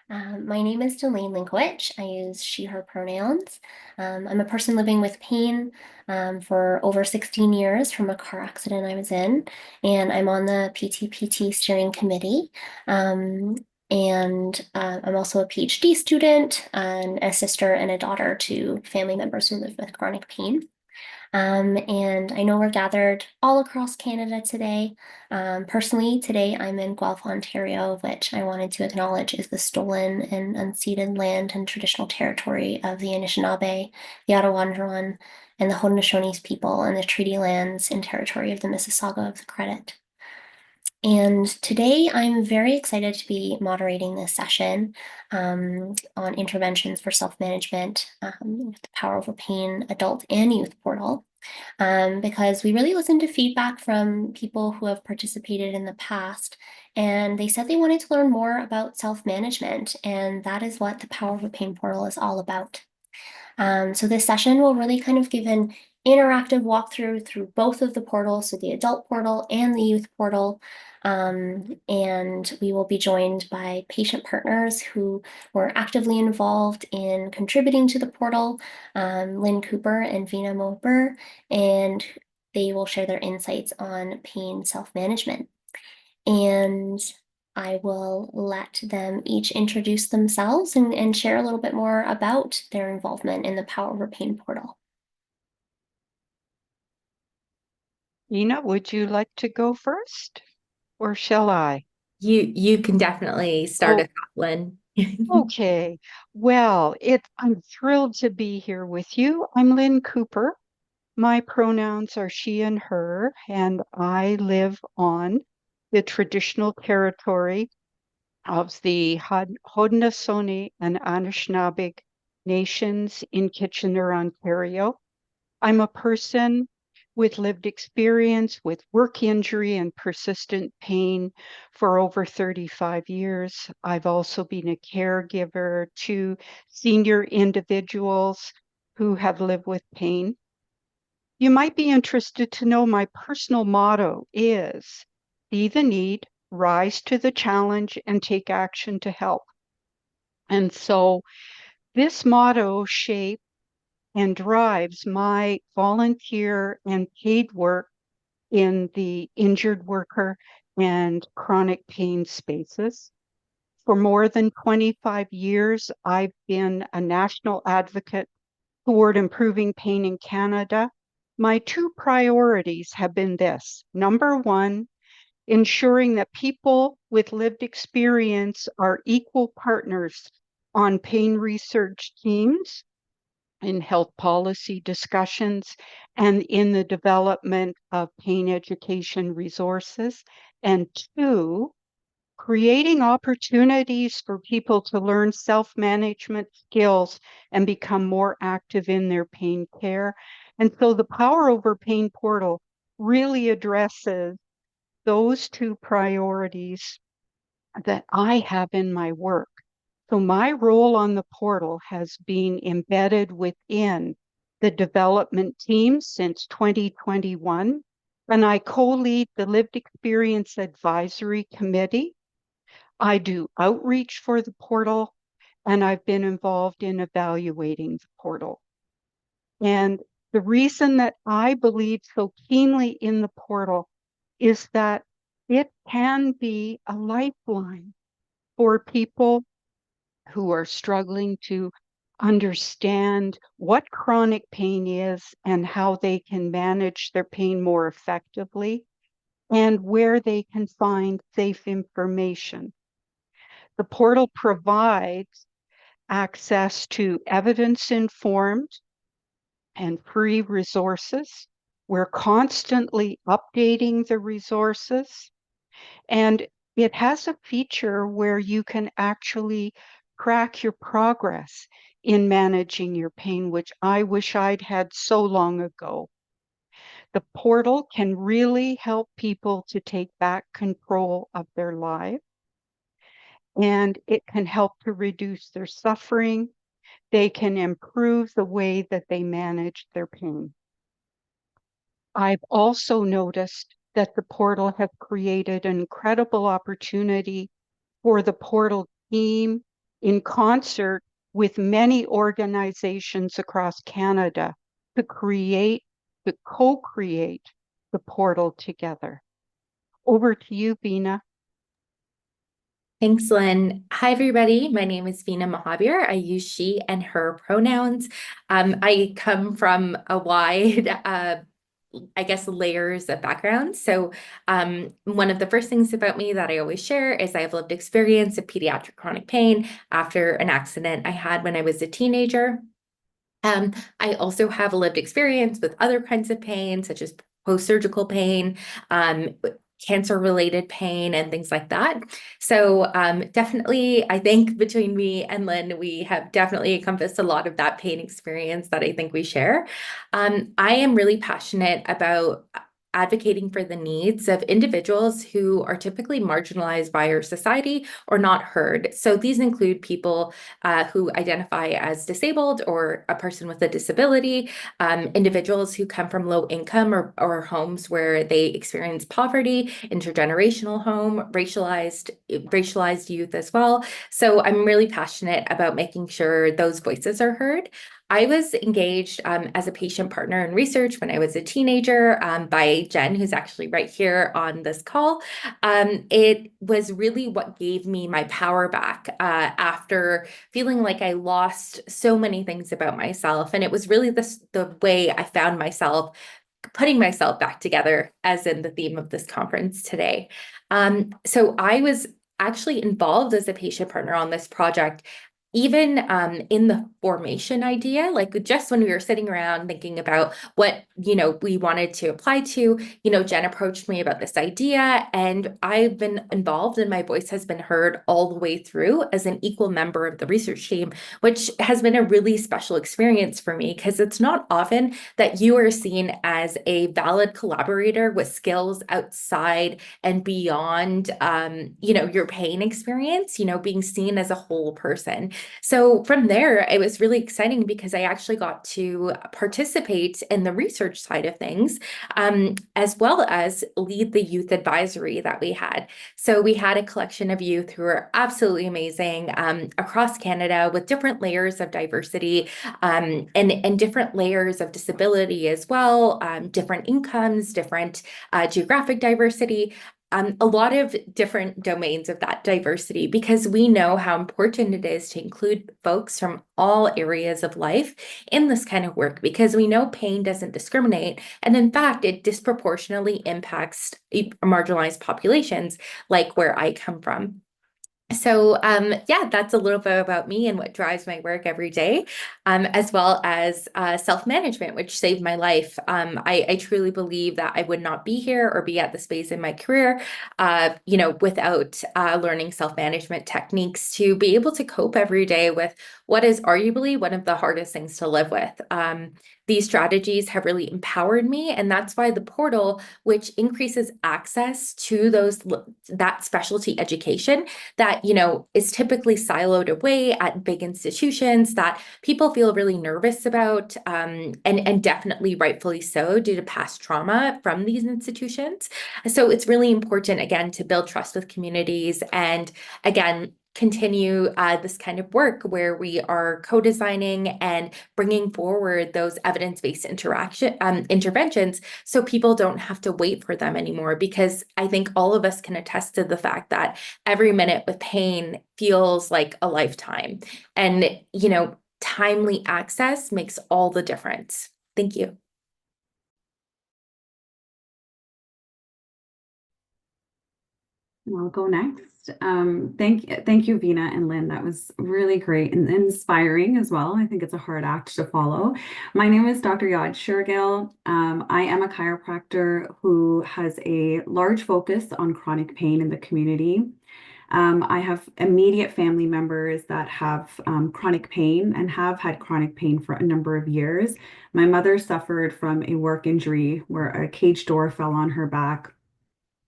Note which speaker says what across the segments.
Speaker 1: My name is Lynn. I use she, her pronouns. I'm a person living with pain for over 16 years from a car accident I was in, and I'm on the PTPT steering committee. Um, and I'm also a PhD student and a sister and a daughter to family members who live with chronic pain. And I know we're gathered all across Canada today. Personally, today I'm in Guelph, Ontario, which I wanted to acknowledge is the stolen and unceded land and traditional territory of the Anishinaabe, the Ottawandaron, and the Haudenosaunee people, and the treaty lands and territory of the Mississauga of the Credit. And today I'm very excited to be moderating this session on interventions for self-management with the Power Over Pain adult and youth portal, because we really listened to feedback from people who have participated in the past, and they said they wanted to learn more about self-management, and that is what the Power Over Pain portal is all about. So this session will really kind of give an interactive walkthrough through both of the portals, so the adult portal and the youth portal. And we will be joined by patient partners who were actively involved in contributing to the portal, Lynn Cooper and Vina Mohabir, and they will share their insights on pain self-management. And I will let them each introduce themselves and share a little bit more about their involvement in the Power Over Pain portal.
Speaker 2: Vina, would you like to go first, or shall I?
Speaker 3: You can definitely start
Speaker 2: Oh,
Speaker 3: us off, Lynn.
Speaker 2: okay. Well, I'm thrilled to be here with you. I'm Lynn Cooper. My pronouns are she and her, and I live on the traditional territory of the Haudenosaunee and Anishinaabe nations in Kitchener, Ontario. I'm a person with lived experience with work injury and persistent pain for over 35 years. I've also been a caregiver to senior individuals who have lived with pain. You might be interested to know my personal motto is see the need, rise to the challenge, and take action to help. And so this motto shapes and drives my volunteer and paid work in the injured worker and chronic pain spaces. For more than 25 years, I've been a national advocate toward improving pain in Canada. My two priorities have been this. Number one, ensuring that people with lived experience are equal partners on pain research teams in health policy discussions and in the development of pain education resources. And two, creating opportunities for people to learn self-management skills and become more active in their pain care. And so the Power Over Pain portal really addresses those two priorities that I have in my work. So my role on the portal has been embedded within the development team since 2021, and I co-lead the Lived Experience Advisory Committee. I do outreach for the portal, and I've been involved in evaluating the portal. And the reason that I believe so keenly in the portal is that it can be a lifeline for people who are struggling to understand what chronic pain is and how they can manage their pain more effectively and where they can find safe information. The portal provides access to evidence-informed and free resources. We're constantly updating the resources, and it has a feature where you can actually track your progress in managing your pain, which I wish I'd had so long ago. The portal can really help people to take back control of their life, and it can help to reduce their suffering. They can improve the way that they manage their pain. I've also noticed that the portal has created an incredible opportunity for the portal team in concert with many organizations across Canada to co-create the portal together. Over to you, Vina.
Speaker 3: Thanks, Lynn. Hi, everybody. My name is Vina Mohabir. I use she and her pronouns. I come from a wide, I guess, layers of background. So, one of the first things about me that I always share is I have lived experience of pediatric chronic pain after an accident I had when I was a teenager. I also have a lived experience with other kinds of pain, such as post-surgical pain, cancer-related pain, and things like that. So definitely, I think between me and Lynn, we have definitely encompassed a lot of that pain experience that I think we share. I am really passionate about advocating for the needs of individuals who are typically marginalized by our society or not heard. So these include people who identify as disabled or a person with a disability, individuals who come from low income or homes where they experience poverty, intergenerational home, racialized youth as well. So I'm really passionate about making sure those voices are heard. I was engaged as a patient partner in research when I was a teenager by Jen, who's actually right here on this call. It was really what gave me my power back after feeling like I lost so many things about myself. And it was really the way I found myself putting myself back together, as in the theme of this conference today. So I was actually involved as a patient partner on this project even in the formation idea, like just when we were sitting around thinking about what, we wanted to apply to, Jen approached me about this idea, and I've been involved and my voice has been heard all the way through as an equal member of the research team, which has been a really special experience for me because it's not often that you are seen as a valid collaborator with skills outside and beyond, your pain experience, being seen as a whole person. So from there, it was really exciting because I actually got to participate in the research side of things, as well as lead the youth advisory that we had. So we had a collection of youth who were absolutely amazing across Canada with different layers of diversity and different layers of disability as well, different incomes, different geographic diversity. A lot of different domains of that diversity because we know how important it is to include folks from all areas of life in this kind of work because we know pain doesn't discriminate. And in fact, it disproportionately impacts marginalized populations like where I come from. So yeah, that's a little bit about me and what drives my work every day, as well as self-management, which saved my life. I truly believe that I would not be here or be at the space in my career, without learning self-management techniques to be able to cope every day with what is arguably one of the hardest things to live with. These strategies have really empowered me, and that's why the portal, which increases access to that specialty education that, is typically siloed away at big institutions that people feel really nervous about, and definitely rightfully so due to past trauma from these institutions. So it's really important, again, to build trust with communities and, again, continue this kind of work where we are co-designing and bringing forward those evidence-based interventions so people don't have to wait for them anymore, because I think all of us can attest to the fact that every minute with pain feels like a lifetime. And, timely access makes all the difference. Thank you.
Speaker 4: I'll go next. Thank you, Vina and Lynn. That was really great and inspiring as well. I think it's a hard act to follow. My name is Dr. Yad Shergill. I am a chiropractor who has a large focus on chronic pain in the community. I have immediate family members that have chronic pain and have had chronic pain for a number of years. My mother suffered from a work injury where a cage door fell on her back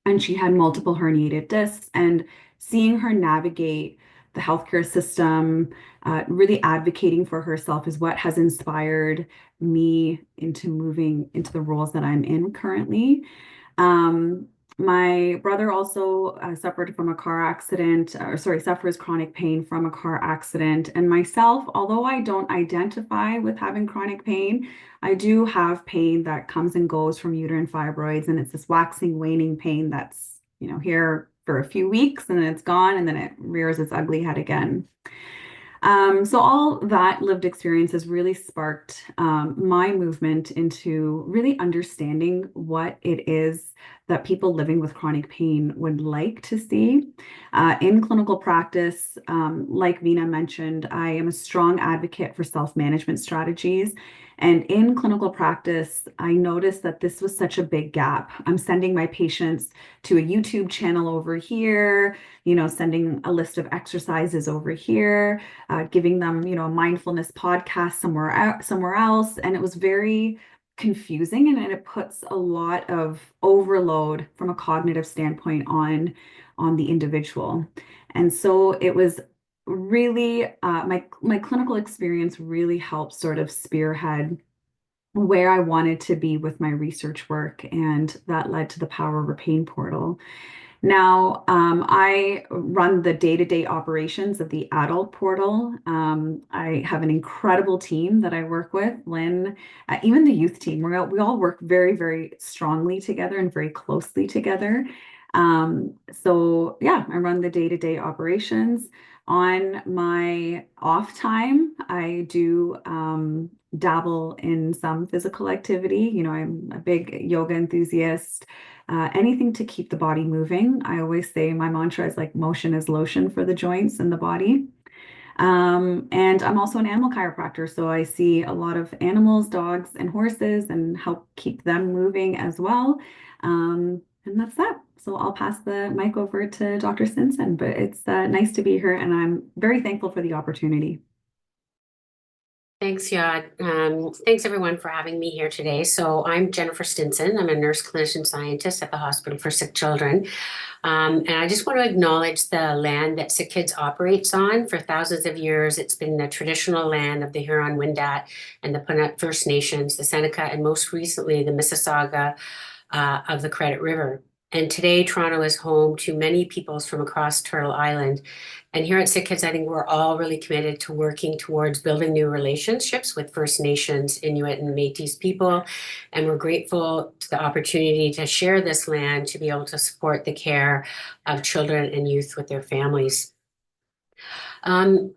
Speaker 4: and she had multiple herniated discs. And seeing her navigate the healthcare system, really advocating for herself is what has inspired me into moving into the roles that I'm in currently. Um, My brother also suffered from a car accident, or sorry, suffers chronic pain from a car accident. And myself, although I don't identify with having chronic pain, I do have pain that comes and goes from uterine fibroids, and it's this waxing, waning pain that's, here for a few weeks and then it's gone, and then it rears its ugly head again. So all that lived experience has really sparked my movement into really understanding what it is that people living with chronic pain would like to see. In clinical practice, like Vina mentioned, I am a strong advocate for self-management strategies. And in clinical practice, I noticed that this was such a big gap. I'm sending my patients to a YouTube channel over here, sending a list of exercises over here, giving them, a mindfulness podcast somewhere else. And it was very confusing, and it puts a lot of overload from a cognitive standpoint on the individual. And so it was really my clinical experience really helped sort of spearhead where I wanted to be with my research work, and that led to the Power Over Pain portal. Now, I run the day-to-day operations of the adult portal. I have an incredible team that I work with, Lynn, even the youth team. We all work very, very strongly together and very closely together. So yeah, I run the day-to-day operations. On my off time, I do dabble in some physical activity. I'm a big yoga enthusiast. Anything to keep the body moving. I always say my mantra is like motion is lotion for the joints and the body. And I'm also an animal chiropractor, so I see a lot of animals, dogs, and horses, and help keep them moving as well. And that's that. So I'll pass the mic over to Dr. Stinson, but it's nice to be here, and I'm very thankful for the opportunity.
Speaker 5: Thanks, Yad. Thanks everyone for having me here today. So I'm Jennifer Stinson. I'm a nurse clinician scientist at the Hospital for Sick Children. And I just want to acknowledge the land that Sick Kids operates on. For thousands of years, it's been the traditional land of the Huron-Wendat and the Penut First Nations, the Seneca, and most recently the Mississauga of the Credit River. And today, Toronto is home to many peoples from across Turtle Island. And here at Sick Kids, I think we're all really committed to working towards building new relationships with First Nations, Inuit, and Métis people. And we're grateful to the opportunity to share this land to be able to support the care of children and youth with their families. My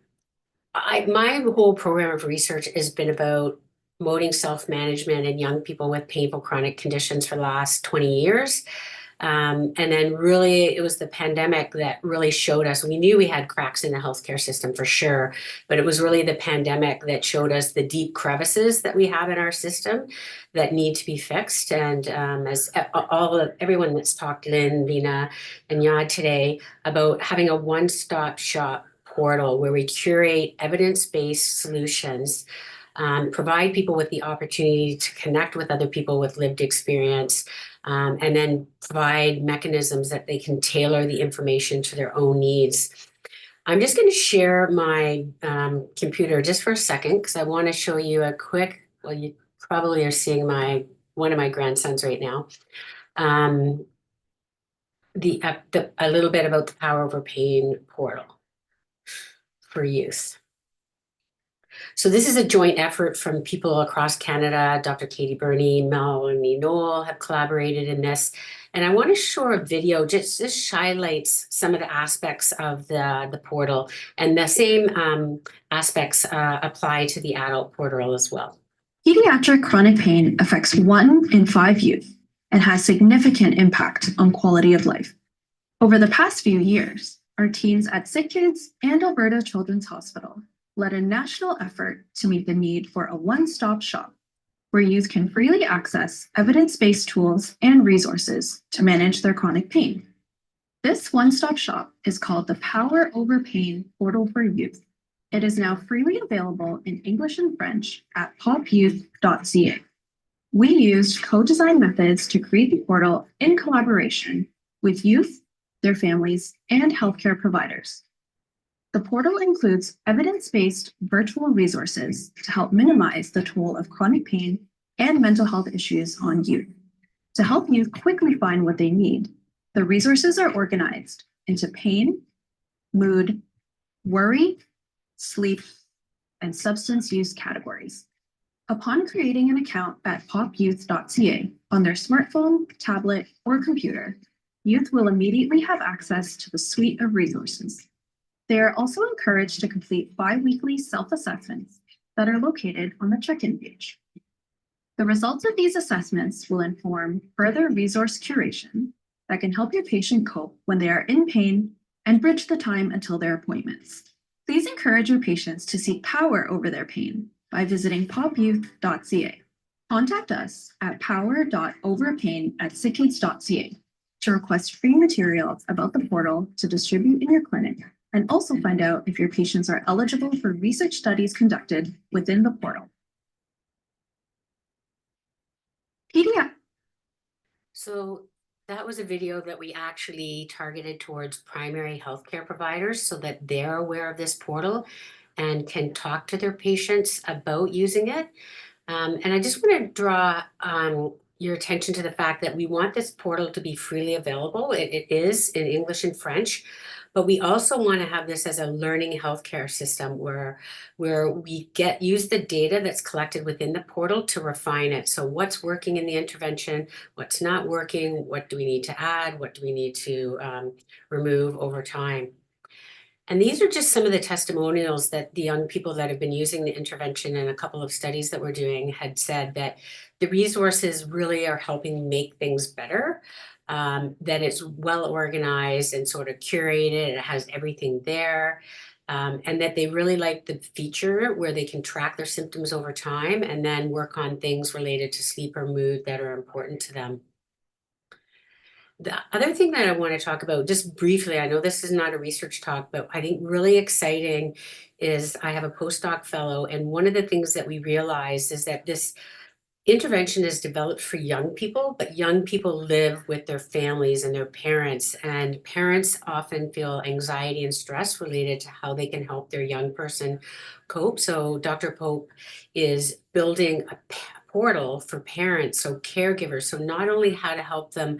Speaker 5: whole program of research has been about promoting self-management in young people with painful chronic conditions for the last 20 years. And then really, it was the pandemic that really showed us. We knew we had cracks in the healthcare system for sure, but it was really the pandemic that showed us the deep crevices that we have in our system that need to be fixed. And as everyone that's talked, Lynn, Vina, and Yad today, about having a one-stop shop portal where we curate evidence-based solutions, provide people with the opportunity to connect with other people with lived experience, and then provide mechanisms that they can tailor the information to their own needs. I'm just going to share my computer just for a second because I want to show you a quick, well, you probably are seeing one of my grandsons right now. A little bit about the Power Over Pain portal for youth. So this is a joint effort from people across Canada. Dr. Katie Burney, Melanie Knoll have collaborated in this. And I want to show a video just highlights some of the aspects of the portal. And the same aspects apply to the adult portal as well.
Speaker 6: Pediatric chronic pain affects 1 in 5 youth and has significant impact on quality of life. Over the past few years, our teams at Sick Kids and Alberta Children's Hospital led a national effort to meet the need for a one-stop shop where youth can freely access evidence-based tools and resources to manage their chronic pain. This one-stop shop is called the Power Over Pain Portal for Youth. It is now freely available in English and French at popuyouth.ca. We used co-design methods to create the portal in collaboration with youth, their families, and healthcare providers. The portal includes evidence-based virtual resources to help minimize the toll of chronic pain and mental health issues on youth. To help youth quickly find what they need, The resources are organized into pain, mood, worry, sleep, and substance use categories. Upon creating an account at popuyouth.ca on their smartphone, tablet, or computer, youth will immediately have access to the suite of resources. They are also encouraged to complete bi-weekly self-assessments that are located on the check-in page. The results of these assessments will inform further resource curation that can help your patient cope when they are in pain and bridge the time until their appointments. Please encourage your patients to seek power over their pain by visiting popuyouth.ca. Contact us at power.overpain@sickkids.ca to request free materials about the portal to distribute in your clinic, and also find out if your patients are eligible for research studies conducted within the portal. PDF.
Speaker 5: So that was a video that we actually targeted towards primary healthcare providers so that they're aware of this portal and can talk to their patients about using it. And I just want to draw your attention to the fact that we want this portal to be freely available. It is in English and French, but we also want to have this as a learning healthcare system where we use the data that's collected within the portal to refine it. So what's working in the intervention, what's not working, what do we need to add, what do we need to remove over time. And these are just some of the testimonials that the young people that have been using the intervention in a couple of studies that we're doing had said that the resources really are helping make things better, that it's well organized and sort of curated, it has everything there, and that they really like the feature where they can track their symptoms over time and then work on things related to sleep or mood that are important to them. The other thing that I want to talk about just briefly, I know this is not a research talk, but I think really exciting is I have a postdoc fellow, and one of the things that we realized is that this intervention is developed for young people, but young people live with their families and their parents, and parents often feel anxiety and stress related to how they can help their young person cope. So Dr. Pope is building a portal for parents, so caregivers, so not only how to help them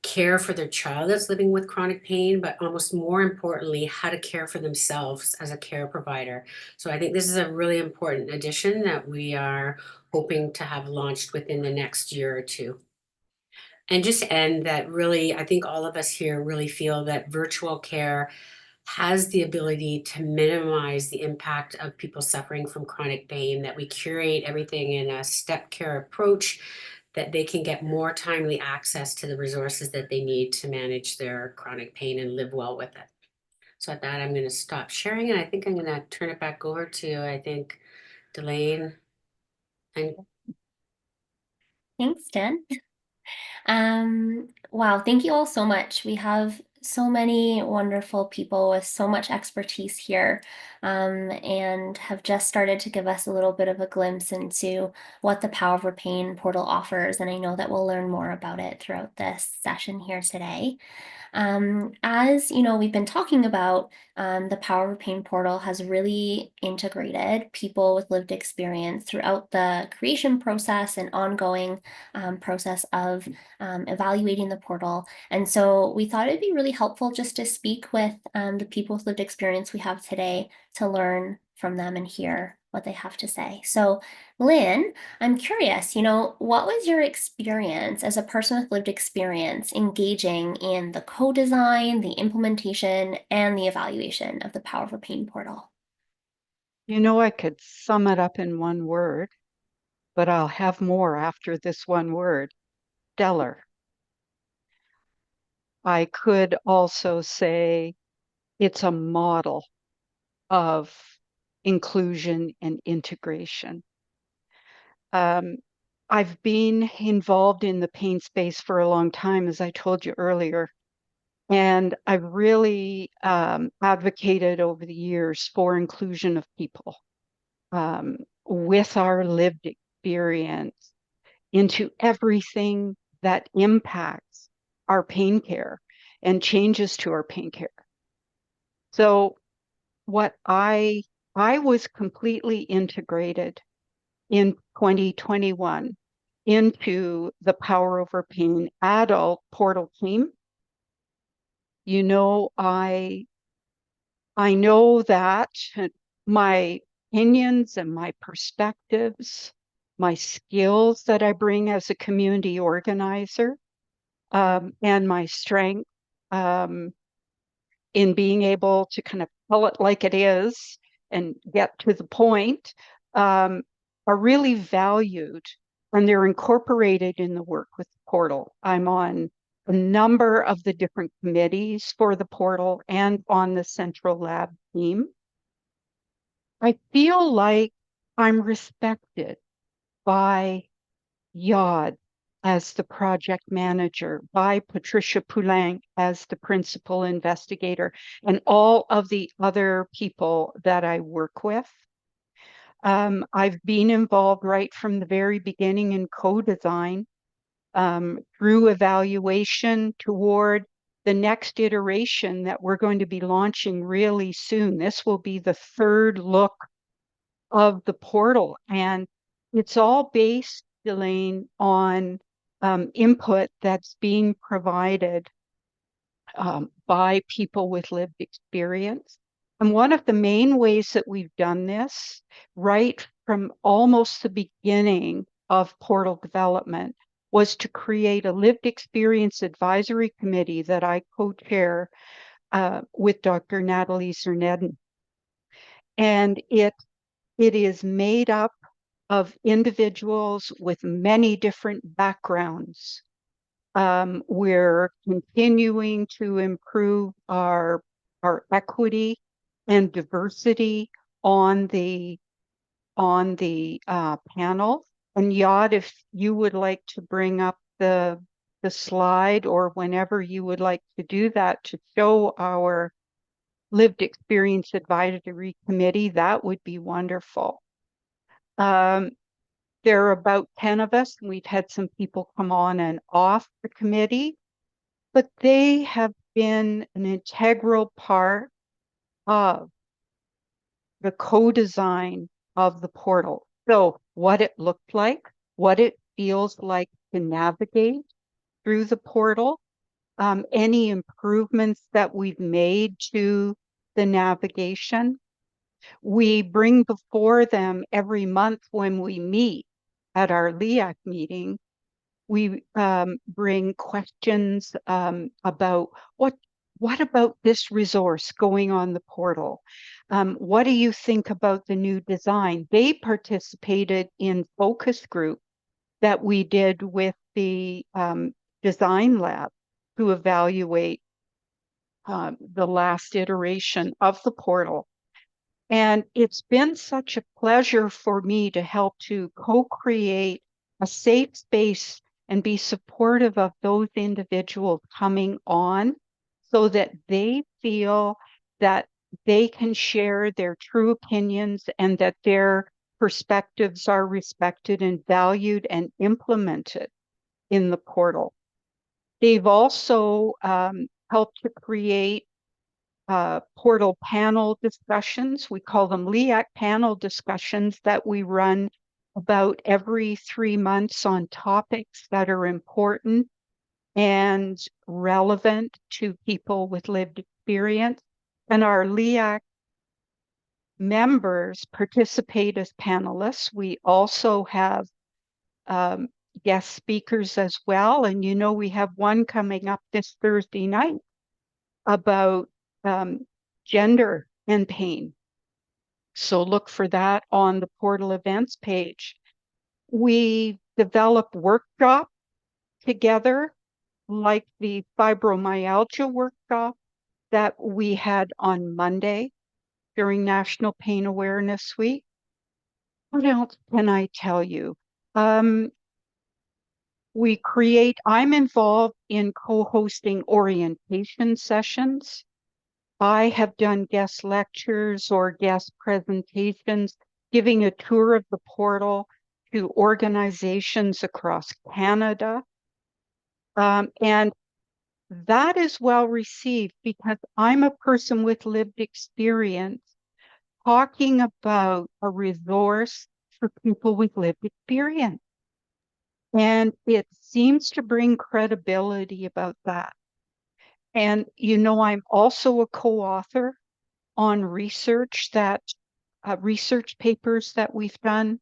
Speaker 5: care for their child that's living with chronic pain, but almost more importantly, how to care for themselves as a care provider. So I think this is a really important addition that we are hoping to have launched within the next year or two. And just to end that, really, I think all of us here really feel that virtual care has the ability to minimize the impact of people suffering from chronic pain, that we curate everything in a step care approach, that they can get more timely access to the resources that they need to manage their chronic pain and live well with it. So at that, I'm going to stop sharing, and I think I'm going to turn it back over to, I think, Delane. And
Speaker 1: Thanks, Jen. Wow, thank you all so much. We have so many wonderful people with so much expertise here, and have just started to give us a little bit of a glimpse into what the Power Over Pain portal offers. And I know that we'll learn more about it throughout this session here today. As you know, we've been talking about, the Power of Pain portal has really integrated people with lived experience throughout the creation process and ongoing process of evaluating the portal. And so we thought it'd be really helpful just to speak with the people with lived experience we have today to learn from them and hear what they have to say. So Lynn, I'm curious, what was your experience as a person with lived experience engaging in the co-design, the implementation, and the evaluation of the Power for Pain portal?
Speaker 2: I could sum it up in one word, but I'll have more after this one word: stellar. I could also say it's a model of inclusion and integration. I've been involved in the pain space for a long time, as I told you earlier, and I've really advocated over the years for inclusion of people with our lived experience into everything that impacts our pain care and changes to our pain care. So what I was completely integrated in 2021 into the Power Over Pain adult portal team. You know, I know that my opinions and my perspectives, my skills that I bring as a community organizer, and my strength um, in being able to kind of tell it like it is and get to the point, um, are really valued, and they're incorporated in the work with the portal. I'm on a number of the different committees for the portal and on the central lab team. I feel like I'm respected by Yod as the project manager, by Patricia Poulenc as the principal investigator, and all of the other people that I work with. I've been involved right from the very beginning in co-design, through evaluation toward the next iteration that we're going to be launching really soon. This will be the third look of the portal. And it's all based, Elaine, on input that's being provided by people with lived experience. And one of the main ways that we've done this, right from almost the beginning of portal development, was to create a lived experience advisory committee that I co-chair with Dr. Natalie Zernedin. And it is made up of individuals with many different backgrounds. We're continuing to improve our equity and diversity on the panel. And Yad, if you would like to bring up the slide, or whenever you would like to do that, to show our lived experience advisory committee, that would be wonderful. There are about 10 of us, and we've had some people come on and off the committee, but they have been an integral part of the co-design of the portal. So what it looked like, what it feels like to navigate through the portal, any improvements that we've made to the navigation. We bring before them every month when we meet at our LIAC meeting. We bring questions about what about this resource going on the portal? What do you think about the new design? They participated in focus group that we did with the design lab to evaluate the last iteration of the portal. And it's been such a pleasure for me to help to co-create a safe space and be supportive of those individuals coming on, so that they feel that they can share their true opinions and that their perspectives are respected and valued and implemented in the portal. They've also helped to create portal panel discussions. We call them LIAC panel discussions that we run about every 3 months on topics that are important and relevant to people with lived experience. And our LIAC members participate as panelists. We also have guest speakers as well. And you know, we have one coming up this Thursday night about gender and pain. So look for that on the portal events page. We develop workshops together, like the fibromyalgia workshop that we had on Monday during National Pain Awareness Week. What else can I tell you? I'm involved in co-hosting orientation sessions. I have done guest lectures or guest presentations, giving a tour of the portal to organizations across Canada. And that is well received because I'm a person with lived experience talking about a resource for people with lived experience. And it seems to bring credibility about that. And, you know, I'm also a co-author on research papers that we've done.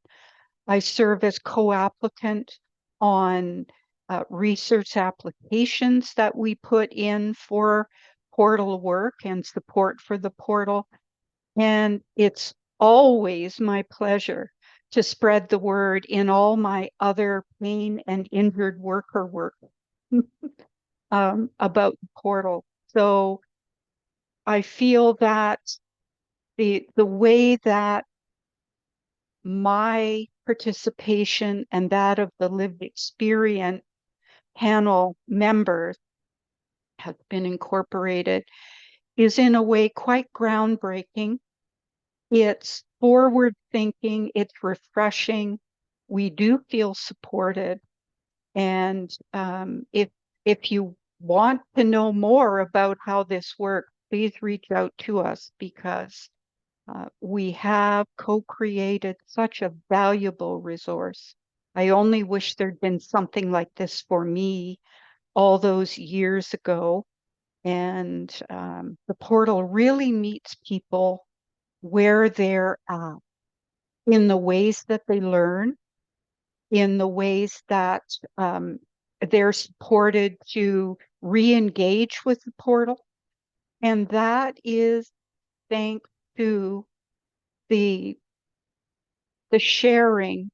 Speaker 2: I serve as co-applicant on research applications that we put in for portal work and support for the portal. And it's always my pleasure to spread the word in all my other pain and injured worker work about the portal. So I feel that the way that my participation and that of the lived experience panel members has been incorporated is in a way quite groundbreaking. It's forward thinking, it's refreshing. We do feel supported. And if you want to know more about how this works, please reach out to us, because we have co-created such a valuable resource. I only wish there'd been something like this for me all those years ago. And the portal really meets people where they're at, in the ways that they learn, in the ways that they're supported to re-engage with the portal. And that is thanks to the sharing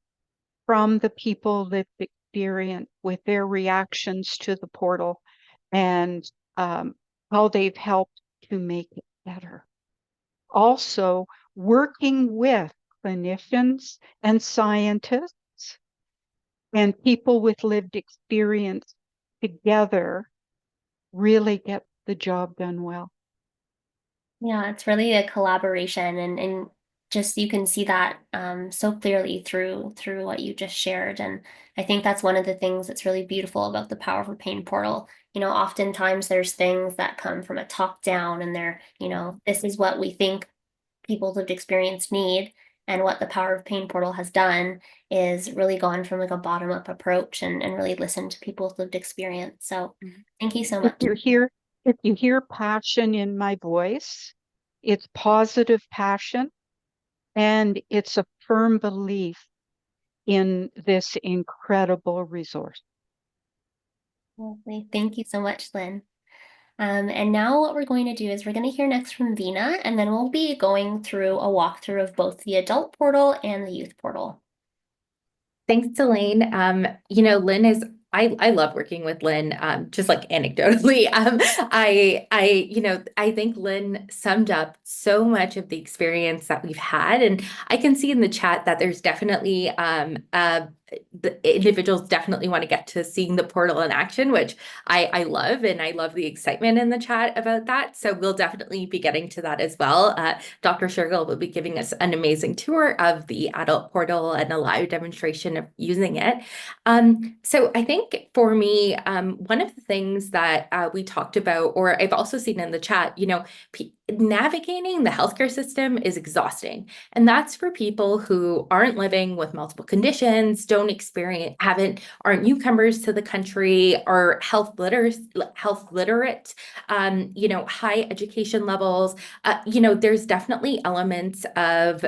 Speaker 2: from the people lived experience with their reactions to the portal, and how they've helped to make it better. Also, working with clinicians and scientists and people with lived experience together really get the job done well.
Speaker 1: Yeah, it's really a collaboration, and just you can see that so clearly through what you just shared. And I think that's one of the things that's really beautiful about the Power for Pain portal. You know, oftentimes there's things that come from a top down, and they're, you know, this is what we think people with lived experience need. And what the Power of Pain portal has done is really gone from like a bottom up approach, and really listen to people with lived experience. So thank you so
Speaker 2: If
Speaker 1: much.
Speaker 2: you hear passion in my voice, it's positive passion, and it's a firm belief in this incredible resource.
Speaker 1: Lovely. Thank you so much, Lynn. And now what we're going to do is we're going to hear next from Vina, and then we'll be going through a walkthrough of both the adult portal and the youth portal.
Speaker 3: Thanks to Lynn. You know, Lynn is, I love working with Lynn, just like anecdotally. I think Lynn summed up so much of the experience that we've had. And I can see in the chat that there's definitely, the individuals definitely want to get to seeing the portal in action, which I love, and I love the excitement in the chat about that. So we'll definitely be getting to that as well. Dr. Shergill will be giving us an amazing tour of the adult portal and a live demonstration of using it. So I think for me, one of the things that we talked about, or I've also seen in the chat, you know, navigating the healthcare system is exhausting. And that's for people who aren't living with multiple conditions, don't experience, aren't newcomers to the country, are health literate, you know, high education levels. You know, there's definitely elements of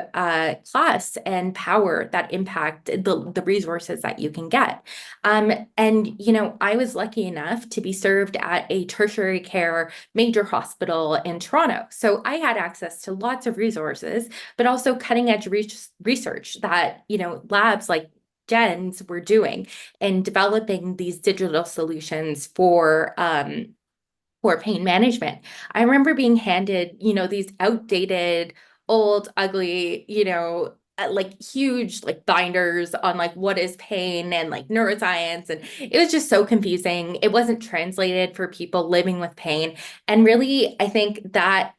Speaker 3: class and power that impact the resources that you can get. And, you know, I was lucky enough to be served at a tertiary care major hospital in Toronto. So I had access to lots of resources, but also cutting edge research that, you know, labs like Jen's were doing and developing these digital solutions for pain management. I remember being handed, you know, these outdated, old, ugly, you know, like huge like binders on like what is pain and like neuroscience, and it was just so confusing. It wasn't translated for people living with pain. And really, I think that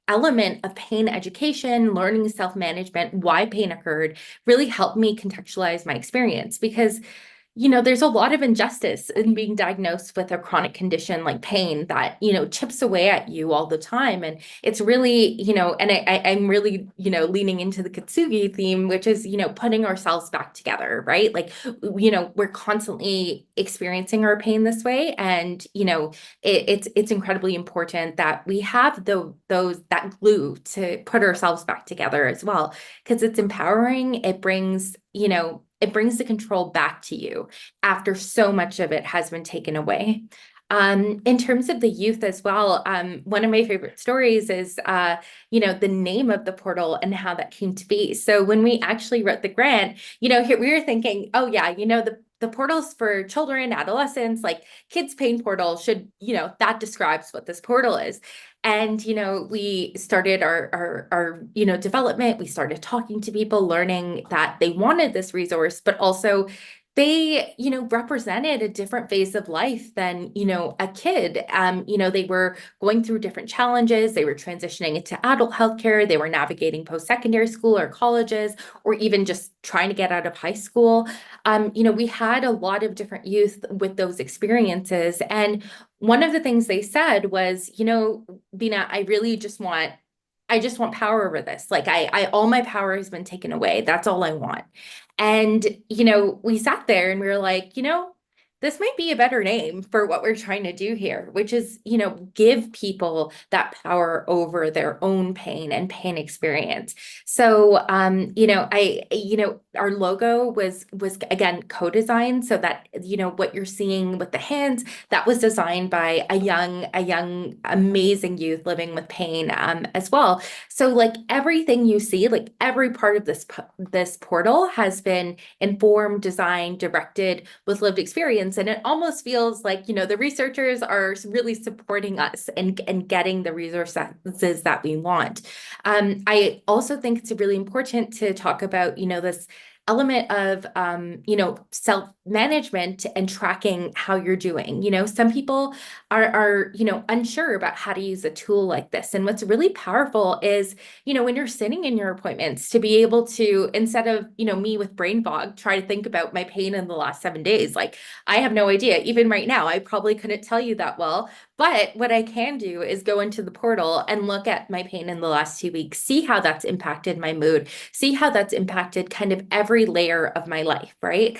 Speaker 3: element of pain education, learning self-management, why pain occurred, really helped me contextualize my experience. Because there's a lot of injustice in being diagnosed with a chronic condition like pain that, chips away at you all the time. And it's really, and I'm really, leaning into the Kitsugi theme, which is, putting ourselves back together, right? Like, we're constantly experiencing our pain this way. And, it's incredibly important that we have that glue to put ourselves back together as well, because it's empowering. It brings the control back to you after so much of it has been taken away. In terms of the youth as well, one of my favorite stories is, the name of the portal and how that came to be. So when we actually wrote the grant, here we were thinking, oh yeah, the portals for children, adolescents, like kids pain portal should, that describes what this portal is. And, we started our development. We started talking to people, learning that they wanted this resource, but also they, represented a different phase of life than, a kid. They were going through different challenges. They were transitioning into adult healthcare. They were navigating post-secondary school or colleges, or even just trying to get out of high school. We had a lot of different youth with those experiences. And one of the things they said was, Vina, I just want power over this. Like all my power has been taken away. That's all I want. And, we sat there and we were like, this might be a better name for what we're trying to do here, which is, give people that power over their own pain and pain experience. So, our logo was again co-designed, so that, what you're seeing with the hands, that was designed by a young, amazing youth living with pain, as well. So like everything you see, like every part of this portal has been informed, designed, directed with lived experience. And it almost feels like, the researchers are really supporting us and getting the resources that we want. I also think it's really important to talk about, this element of, self-management and tracking how you're doing. Some people are unsure about how to use a tool like this. And what's really powerful is, when you're sitting in your appointments, to be able to, instead of, me with brain fog, try to think about my pain in the last 7 days. Like, I have no idea. Even right now, I probably couldn't tell you that well. But what I can do is go into the portal and look at my pain in the last 2 weeks, see how that's impacted my mood, see how that's impacted kind of every layer of my life, right?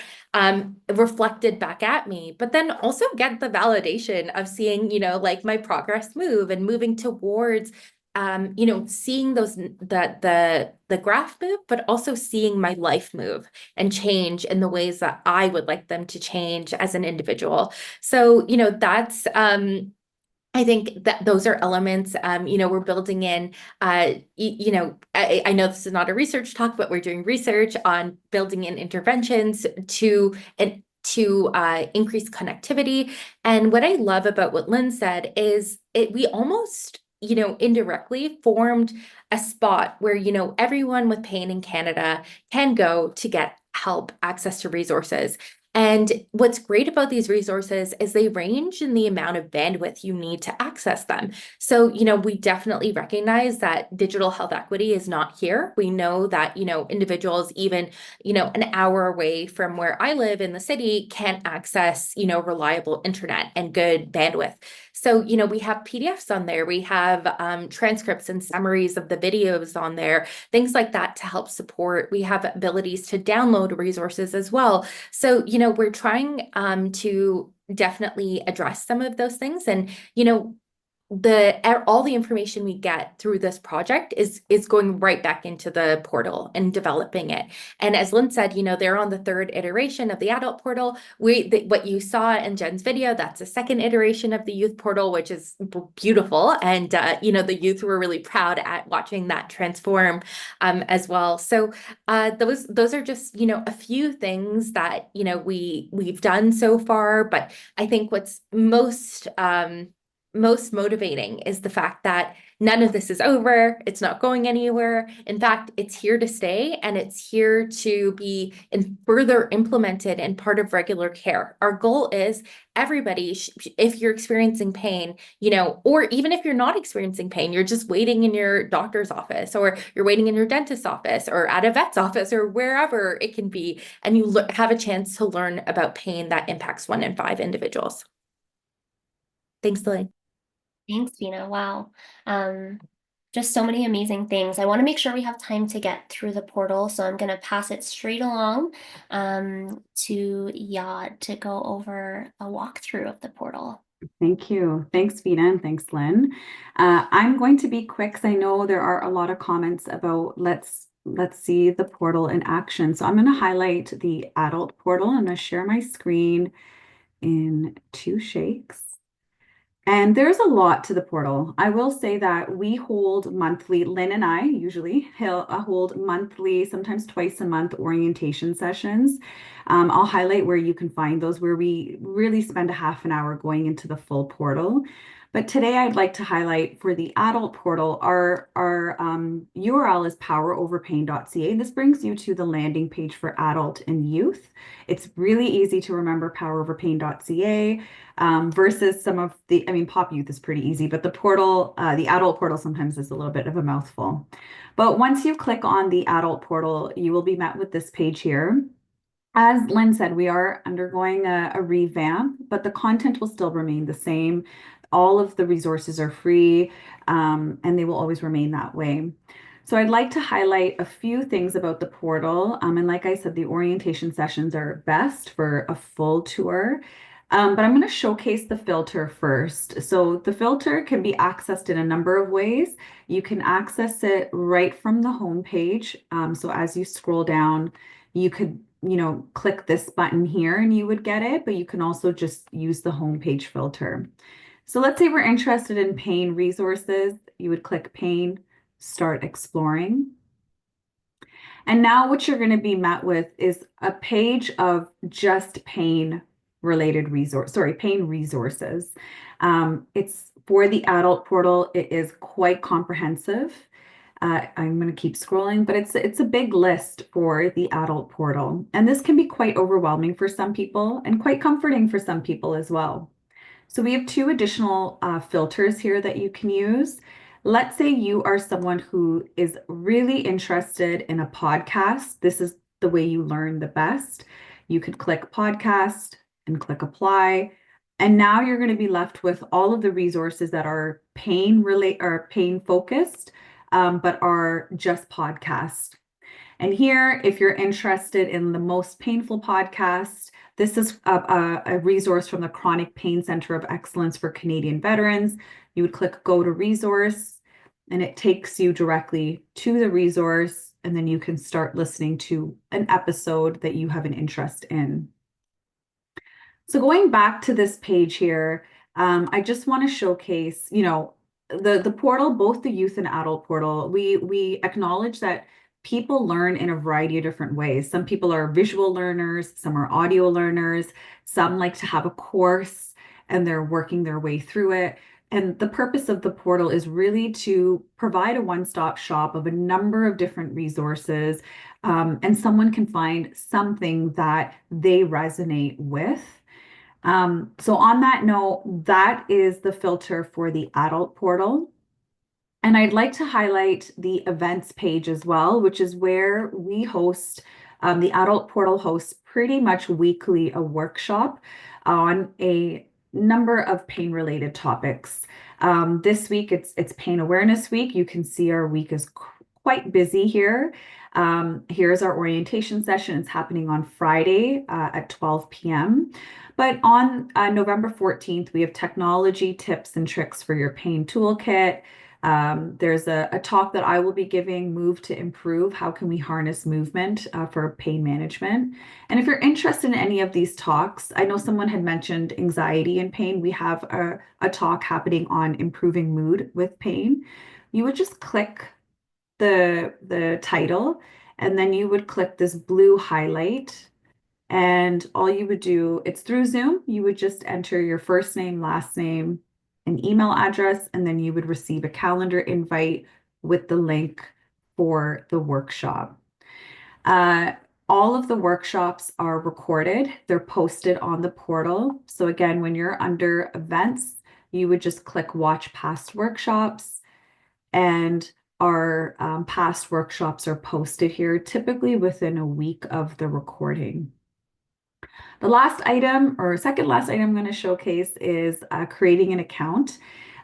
Speaker 3: Reflected back at me, but then also get the validation of seeing, like my progress move and moving towards, seeing the graph move, but also seeing my life move and change in the ways that I would like them to change as an individual. So, that's, I think that those are elements, we're building in, I know this is not a research talk, but we're doing research on building in interventions to increase connectivity. And what I love about what Lynn said is we almost, indirectly formed a spot where, everyone with pain in Canada can go to get help, access to resources. And what's great about these resources is they range in the amount of bandwidth you need to access them. So, we definitely recognize that digital health equity is not here. We know that, individuals even, an hour away from where I live in the city can't access, reliable internet and good bandwidth. So, we have PDFs on there. We have transcripts and summaries of the videos on there, things like that to help support. We have abilities to download resources as well. So, we're trying to definitely address some of those things. And, all the information we get through this project is going right back into the portal and developing it. And as Lynn said, they're on the third iteration of the adult portal. What you saw in Jen's video, that's the second iteration of the youth portal, which is beautiful. And the youth were really proud at watching that transform as well. So those are just a few things that we've done so far. But I think what's most most motivating is the fact that none of this is over. It's not going anywhere. In fact, it's here to stay, and it's here to be further implemented and part of regular care. Our goal is everybody, if you're experiencing pain, or even if you're not experiencing pain, you're just waiting in your doctor's office, or you're waiting in your dentist's office, or at a vet's office, or wherever it can be, and you have a chance to learn about pain that impacts 1 in 5 individuals. Thanks, Lynn.
Speaker 1: Thanks, Vina. Wow. Just so many amazing things. I want to make sure we have time to get through the portal, so I'm going to pass it straight along to Yad to go over a walkthrough of the portal.
Speaker 4: Thank you. Thanks, Vina, and thanks, Lynn. I'm going to be quick because I know there are a lot of comments about let's see the portal in action. So I'm going to highlight the adult portal. I'm going to share my screen in 2 shakes. And there's a lot to the portal. I will say that we hold monthly, Lynn and I usually hold monthly, sometimes twice a month orientation sessions. I'll highlight where you can find those, where we really spend a half an hour going into the full portal. But today I'd like to highlight for the adult portal, our URL is poweroverpain.ca. This brings you to the landing page for adult and youth. It's really easy to remember, poweroverpain.ca. Versus some of the, Pop Youth is pretty easy, but the portal, the adult portal sometimes is a little bit of a mouthful. But once you click on the adult portal, you will be met with this page here. As Lynn said, we are undergoing a revamp, but the content will still remain the same. All of the resources are free, and they will always remain that way. So I'd like to highlight a few things about the portal. And like I said, the orientation sessions are best for a full tour. But I'm going to showcase the filter first. So the filter can be accessed in a number of ways. You can access it right from the home page. So as you scroll down, you could, click this button here and you would get it, but you can also just use the homepage filter. So let's say we're interested in pain resources. You would click pain, start exploring. And now what you're going to be met with is a page of just pain related pain resources. It's for the adult portal. It is quite comprehensive. I'm going to keep scrolling, but it's a big list for the adult portal. And this can be quite overwhelming for some people and quite comforting for some people as well. So we have 2 additional filters here that you can use. Let's say you are someone who is really interested in a podcast. This is the way you learn the best. You could click podcast and click apply. And now you're going to be left with all of the resources that are pain focused, but are just podcast. And here, if you're interested in the most painful podcast, this is a resource from the Chronic Pain Center of Excellence for Canadian Veterans. You would click go to resource, and it takes you directly to the resource, and then you can start listening to an episode that you have an interest in. So going back to this page here, I just want to showcase, the portal, both the youth and adult portal, we acknowledge that people learn in a variety of different ways. Some people are visual learners, some are audio learners, some like to have a course and they're working their way through it. And the purpose of the portal is really to provide a one-stop shop of a number of different resources, and someone can find something that they resonate with. So on that note, that is the filter for the adult portal. And I'd like to highlight the events page as well, which is where we host, the adult portal hosts pretty much weekly a workshop on a number of pain related topics. This week it's Pain Awareness Week. You can see our week is quite busy here. Here's our orientation session. It's happening on Friday at 12 p.m. But on November 14th, we have technology tips and tricks for your pain toolkit. There's a talk that I will be giving, Move to Improve, how can we harness movement for pain management? And if you're interested in any of these talks, I know someone had mentioned anxiety and pain. We have a talk happening on improving mood with pain. You would just click the title, and then you would click this blue highlight. And all you would do, it's through Zoom, you would just enter your first name, last name, an email address, and then you would receive a calendar invite with the link for the workshop. All of the workshops are recorded. They're posted on the portal. So again, when you're under events, you would just click watch past workshops, and our past workshops are posted here, typically within a week of the recording. The last item, or second last item I'm going to showcase, is creating an account.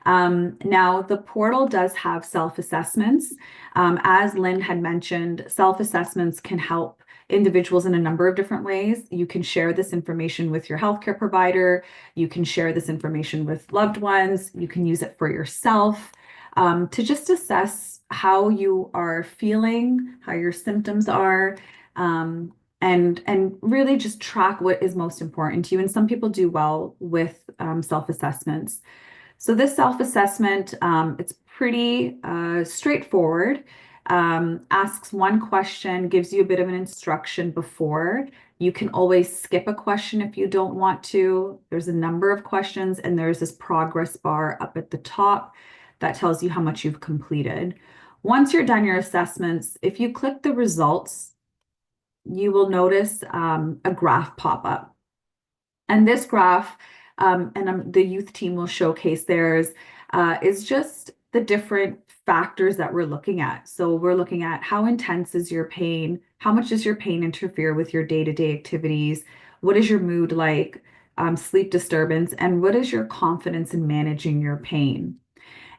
Speaker 4: Now, the portal does have self-assessments. As Lynn had mentioned, self-assessments can help individuals in a number of different ways. You can share this information with your healthcare provider. You can share this information with loved ones. You can use it for yourself to just assess how you are feeling, how your symptoms are, and really just track what is most important to you. And some people do well with self-assessments. So this self-assessment, it's pretty straightforward. Asks one question, gives you a bit of an instruction before. You can always skip a question if you don't want to. There's a number of questions, and there's this progress bar up at the top that tells you how much you've completed. Once you're done your assessments, if you click the results, you will notice a graph pop up. And this graph, the youth team will showcase theirs, is just the different factors that we're looking at. So we're looking at how intense is your pain, how much does your pain interfere with your day-to-day activities, what is your mood like, sleep disturbance, and what is your confidence in managing your pain.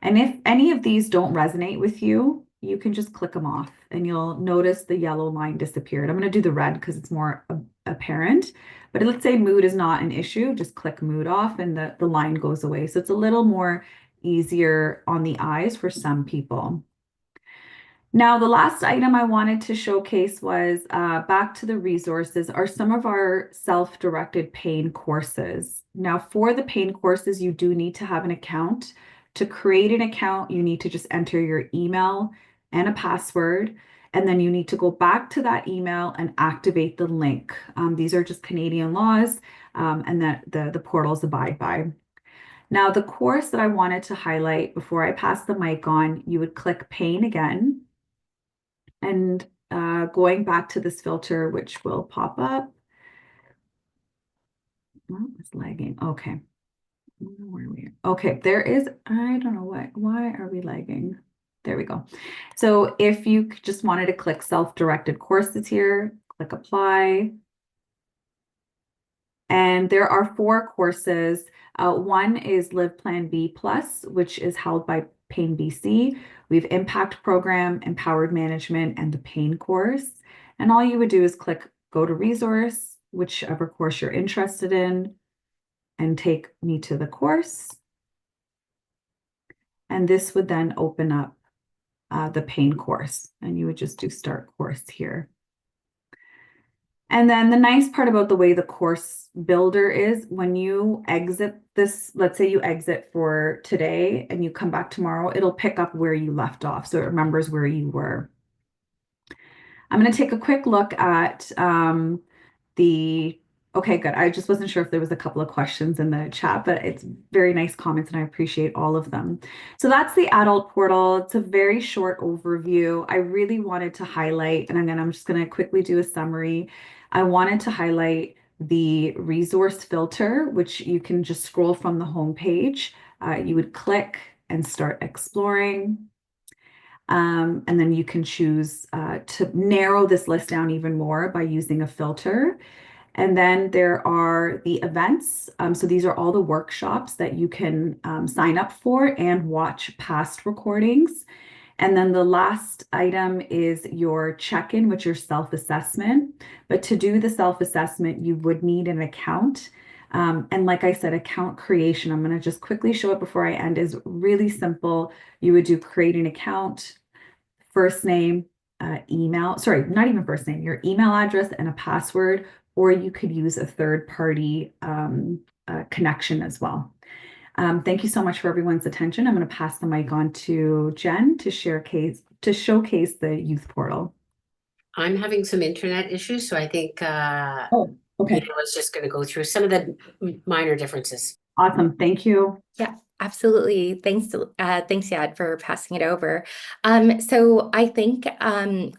Speaker 4: And if any of these don't resonate with you, you can just click them off and you'll notice the yellow line disappeared. I'm going to do the red because it's more apparent. But let's say mood is not an issue, just click mood off and the line goes away. So it's a little more easier on the eyes for some people. Now, the last item I wanted to showcase was back to the resources are some of our self-directed pain courses. Now, for the pain courses, you do need to have an account. To create an account, you need to just enter your email and a password, and then you need to go back to that email and activate the link. These are just Canadian laws and that the portals abide by. Now, the course that I wanted to highlight before I pass the mic on, you would click pain again. And going back to this filter, which will pop up. Oh, it's lagging. Okay. Where are we? Okay, there is, I don't know why are we lagging? There we go. So if you just wanted to click self-directed courses here, click apply. And there are 4 courses. One is Live Plan B Plus, which is held by Pain BC. We have Impact Program, Empowered Management, and the Pain course. And all you would do is click go to resource, whichever course you're interested in, and take me to the course. And this would then open up the pain course, and you would just do start course here. And then the nice part about the way the course builder is when you exit this, let's say you exit for today and you come back tomorrow, it'll pick up where you left off. So it remembers where you were. I'm going to take a quick look at okay, good. I just wasn't sure if there was a couple of questions in the chat, but it's very nice comments and I appreciate all of them. So that's the adult portal. It's a very short overview. I really wanted to highlight, and again, I'm just going to quickly do a summary. I wanted to highlight the resource filter, which you can just scroll from the home page. You would click and start exploring. And then you can choose to narrow this list down even more by using a filter. And then there are the events. So these are all the workshops that you can sign up for and watch past recordings. And then the last item is your check-in, which is your self-assessment. But to do the self-assessment, you would need an account. And like I said, account creation, I'm going to just quickly show it before I end, is really simple. You would do create an account, first name, email, sorry, not even first name, your email address and a password, or you could use a third-party connection as well. Thank you so much for everyone's attention. I'm going to pass the mic on to Jen to showcase the youth portal.
Speaker 5: I'm having some internet issues, so I think
Speaker 4: Oh, okay.
Speaker 5: Vina was just going to go through some of the minor differences.
Speaker 4: Awesome. Thank you.
Speaker 3: Yeah. Absolutely. Thanks, Yad, for passing it over. So I think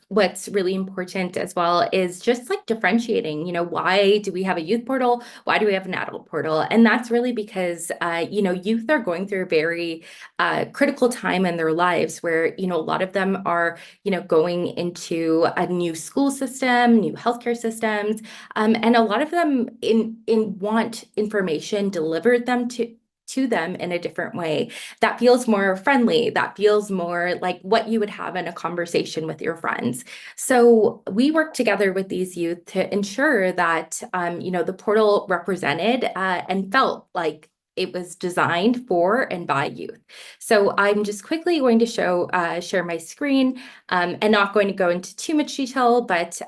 Speaker 3: what's really important as well is just like differentiating, why do we have a youth portal? Why do we have an adult portal? And that's really because, youth are going through a very critical time in their lives where, a lot of them are, going into a new school system, new healthcare systems, and a lot of them want information delivered to them in a different way that feels more friendly, that feels more like what you would have in a conversation with your friends. So we work together with these youth to ensure that, the portal represented and felt like it was designed for and by youth. So I'm just quickly going to share my screen and not going to go into too much detail, but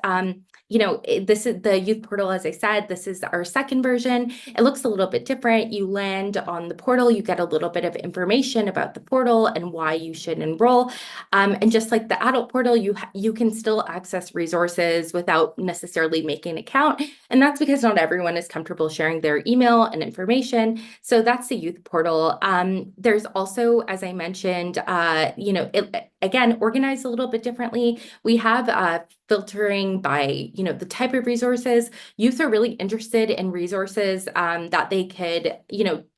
Speaker 3: this is the youth portal. As I said, this is our second version. It looks a little bit different. You land on the portal, you get a little bit of information about the portal and why you should enroll. And just like the adult portal, you can still access resources without necessarily making an account. And that's because not everyone is comfortable sharing their email and information. So that's the youth portal. There's also, as I mentioned, it again organized a little bit differently. We have filtering by, the type of resources. Youth are really interested in resources that they could,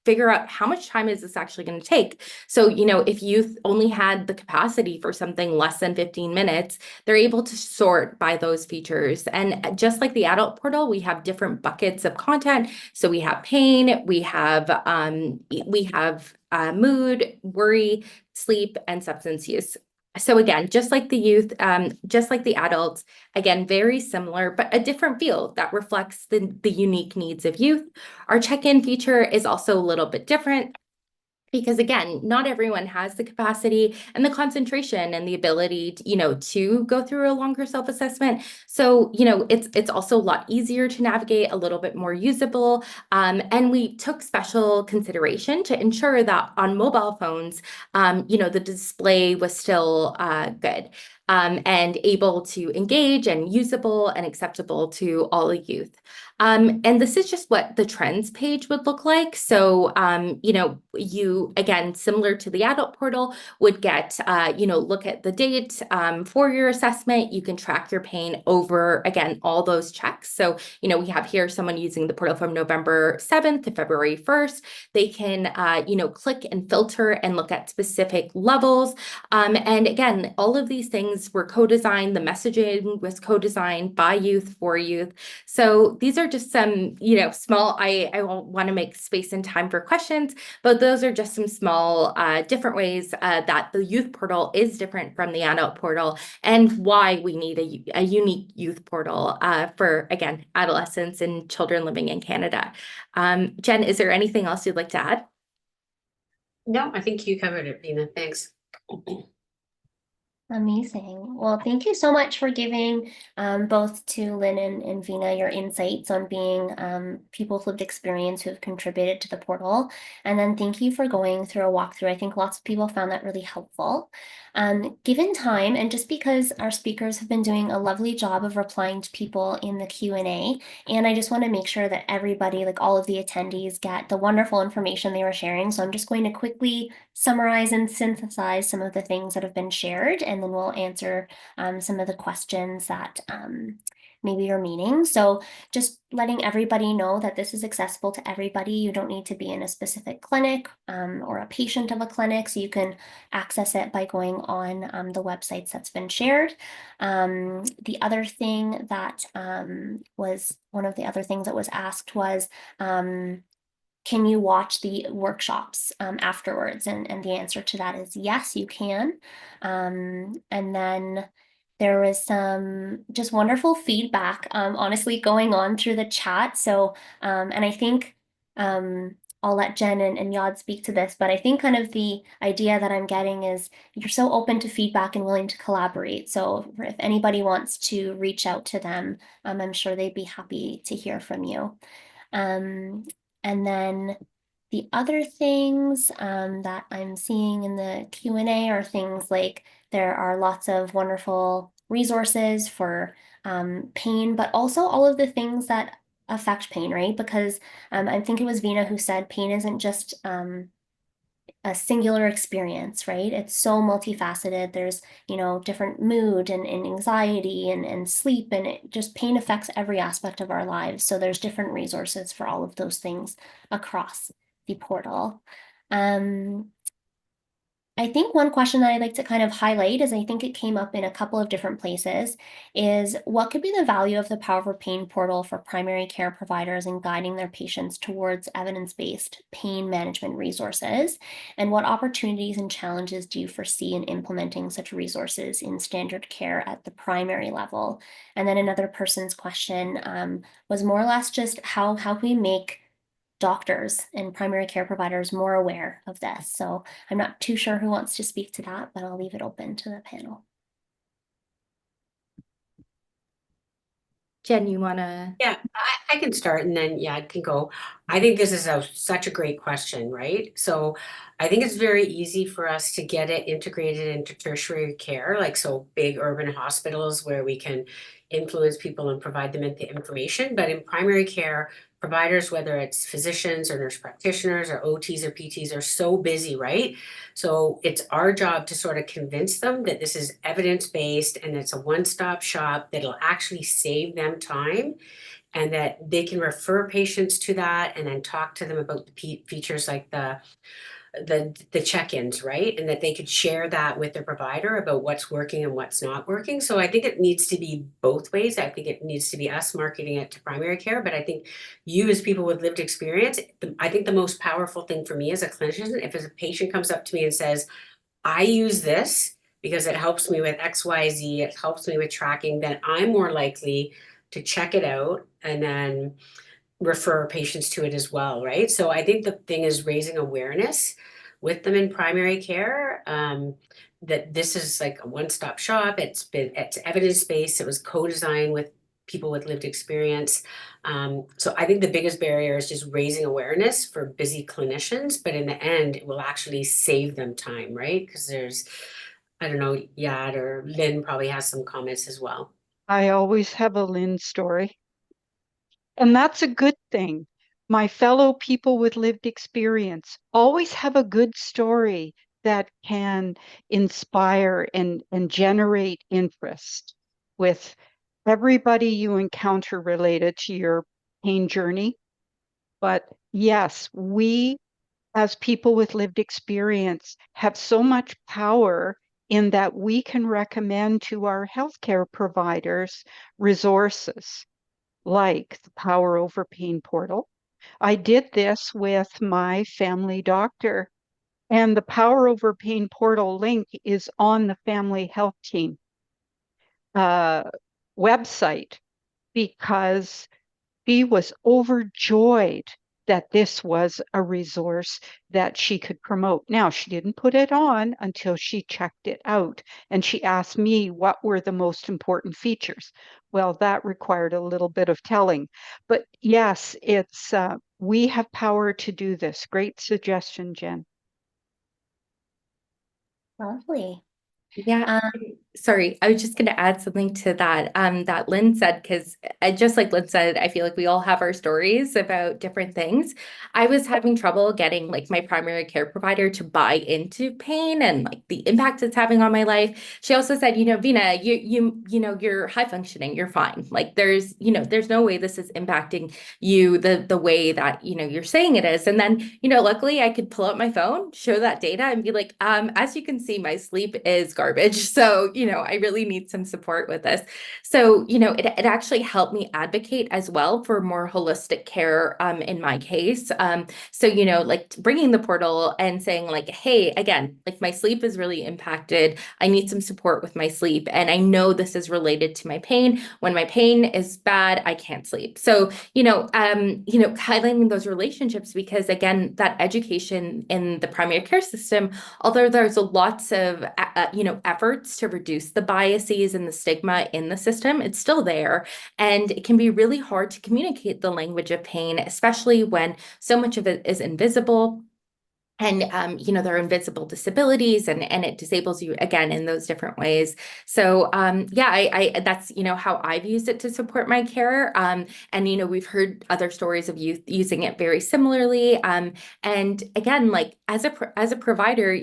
Speaker 3: figure out how much time is this actually going to take. So, if youth only had the capacity for something less than 15 minutes, they're able to sort by those features. And just like the adult portal, we have different buckets of content. So we have pain, we have mood, worry, sleep, and substance use. So again, just like the youth, just like the adults, again, very similar, but a different feel that reflects the unique needs of youth. Our check-in feature is also a little bit different, because again, not everyone has the capacity and the concentration and the ability to go through a longer self-assessment. So, it's also a lot easier to navigate, a little bit more usable. And we took special consideration to ensure that on mobile phones, the display was still good. And able to engage and usable and acceptable to all the youth. And this is just what the trends page would look like. So, you, again, similar to the adult portal, would get, look at the date for your assessment. You can track your pain over, again, all those checks. So, we have here someone using the portal from November 7th to February 1st. They can, click and filter and look at specific levels. And again, all of these things were co-designed. The messaging was co-designed by youth for youth. So these are just some, small, I want to make space and time for questions, but those are just some small different ways that the youth portal is different from the adult portal and why we need a unique youth portal for, again, adolescents and children living in Canada. Jen, is there anything else you'd like to add?
Speaker 5: No, I think you covered it, Vina. Thanks.
Speaker 1: Amazing. Well, thank you so much for giving both to Lynn and Vina your insights on being people with lived experience who have contributed to the portal. And then thank you for going through a walkthrough. I think lots of people found that really helpful. Given time, and just because our speakers have been doing a lovely job of replying to people in the Q&A, and I just want to make sure that everybody, like all of the attendees, get the wonderful information they were sharing. So I'm just going to quickly summarize and synthesize some of the things that have been shared, and then we'll answer some of the questions that maybe you're meaning. So just letting everybody know that this is accessible to everybody. You don't need to be in a specific clinic or a patient of a clinic, so you can access it by going on the websites that's been shared. The other thing that was one of the other things that was asked was, can you watch the workshops afterwards? And the answer to that is yes, you can. And then there was some just wonderful feedback, honestly, going on through the chat. So, and I think I'll let Jen and Yod speak to this, but I think kind of the idea that I'm getting is you're so open to feedback and willing to collaborate. So if anybody wants to reach out to them, I'm sure they'd be happy to hear from you. And then the other things that I'm seeing in the Q&A are things like there are lots of wonderful resources for pain, but also all of the things that affect pain, right? Because I think it was Vina who said pain isn't just a singular experience, right? It's so multifaceted. There's, different mood and anxiety and sleep, and pain affects every aspect of our lives. So there's different resources for all of those things across the portal. Um, I think one question that I'd like to kind of highlight is I think it came up in a couple of different places is what could be the value of the Power Over Pain portal for primary care providers in guiding their patients towards evidence-based pain management resources? And what opportunities and challenges do you foresee in implementing such resources in standard care at the primary level? And then another person's question was more or less just how can we make doctors and primary care providers more aware of this. So I'm not too sure who wants to speak to that, but I'll leave it open to the panel.
Speaker 3: Jen, you want to?
Speaker 5: Yeah, I can start and then I can go. I think this is such a great question, right? So I think it's very easy for us to get it integrated into tertiary care, like so big urban hospitals where we can influence people and provide them with the information. But in primary care, providers, whether it's physicians or nurse practitioners or OTs or PTs, are so busy, right? So it's our job to sort of convince them that this is evidence-based and it's a one-stop shop that'll actually save them time, and that they can refer patients to that and then talk to them about the features like the check-ins, right? And that they could share that with their provider about what's working and what's not working. So I think it needs to be both ways. I think it needs to be us marketing it to primary care, but I think you as people with lived experience, I think the most powerful thing for me as a clinician, if a patient comes up to me and says, I use this because it helps me with XYZ, it helps me with tracking, then I'm more likely to check it out and then refer patients to it as well, right? So I think the thing is raising awareness with them in primary care, that this is like a one-stop shop. It's evidence-based. It was co-designed with people with lived experience. So I think the biggest barrier is just raising awareness for busy clinicians, but in the end, it will actually save them time, right? Because I don't know, Yad or Lynn probably has some comments as well.
Speaker 2: I always have a Lynn story. And that's a good thing. My fellow people with lived experience always have a good story that can inspire and generate interest with everybody you encounter related to your pain journey. But yes, we as people with lived experience have so much power in that we can recommend to our healthcare providers resources like the Power Over Pain portal. I did this with my family doctor, and the Power Over Pain portal link is on the family health team uh, website because she was overjoyed that this was a resource that she could promote. Now, she didn't put it on until she checked it out, and she asked me what were the most important features. Well, that required a little bit of telling. But yes, it's we have power to do this. Great suggestion, Jen.
Speaker 1: Lovely.
Speaker 3: Yeah, sorry, I was just going to add something to that, that Lynn said, because just like Lynn said, I feel like we all have our stories about different things. I was having trouble getting like my primary care provider to buy into pain and like the impact it's having on my life. She also said, Vina, you're high functioning, you're fine. Like there's no way this is impacting you the way that, you're saying it is. And then, luckily I could pull out my phone, show that data and be like, as you can see, my sleep is garbage. So, I really need some support with this. So, it actually helped me advocate as well for more holistic care in my case. So, like bringing the portal and saying like, hey, again, like my sleep is really impacted. I need some support with my sleep. And I know this is related to my pain. When my pain is bad, I can't sleep. So, highlighting those relationships, because again, that education in the primary care system, although there's lots of, efforts to reduce the biases and the stigma in the system, it's still there. And it can be really hard to communicate the language of pain, especially when so much of it is invisible And there are invisible disabilities, and it disables you again in those different ways. So yeah, I that's how I've used it to support my care. And we've heard other stories of youth using it very similarly. And again, like as a provider,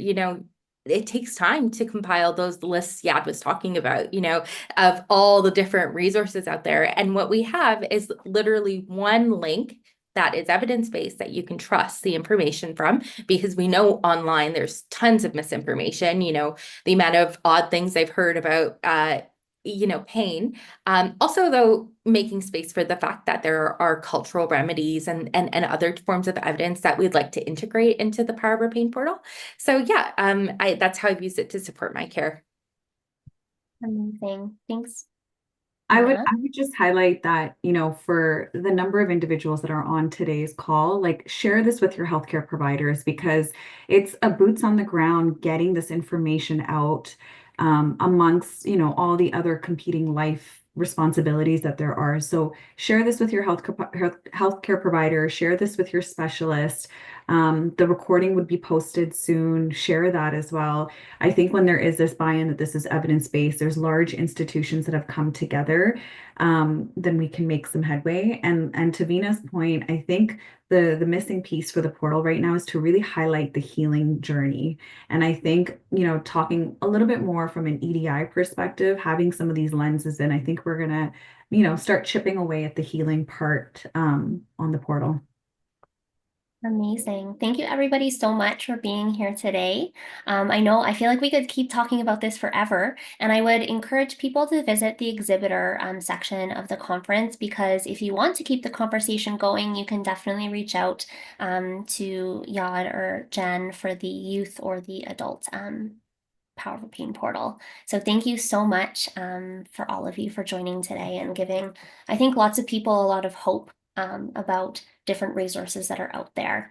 Speaker 3: it takes time to compile those lists Yad was talking about, of all the different resources out there. And what we have is literally one link that is evidence-based that you can trust the information from, because we know online there's tons of misinformation, the amount of odd things I've heard about pain. Also, though, making space for the fact that there are cultural remedies and other forms of evidence that we'd like to integrate into the Power Over Pain portal. So yeah, that's how I've used it to support my care.
Speaker 1: Amazing. Thanks.
Speaker 4: I
Speaker 1: Vina?
Speaker 4: would just highlight that, for the number of individuals that are on today's call, like share this with your healthcare providers, because it's a boots on the ground getting this information out amongst, all the other competing life responsibilities that there are. So share this with your healthcare provider, share this with your specialist. The recording would be posted soon. Share that as well. I think when there is this buy-in that this is evidence-based, there's large institutions that have come together, then we can make some headway. And to Vina's point, I think the missing piece for the portal right now is to really highlight the healing journey. And I think, talking a little bit more from an EDI perspective, having some of these lenses in, I think we're gonna, start chipping away at the healing part on the portal.
Speaker 1: Amazing. Thank you everybody so much for being here today. I feel like we could keep talking about this forever, and I would encourage people to visit the exhibitor section of the conference, because if you want to keep the conversation going, you can definitely reach out to Yad or Jen for the youth or the adult Power Over Pain portal. So thank you so much for all of you for joining today and giving, I think, lots of people a lot of hope about different resources that are out there.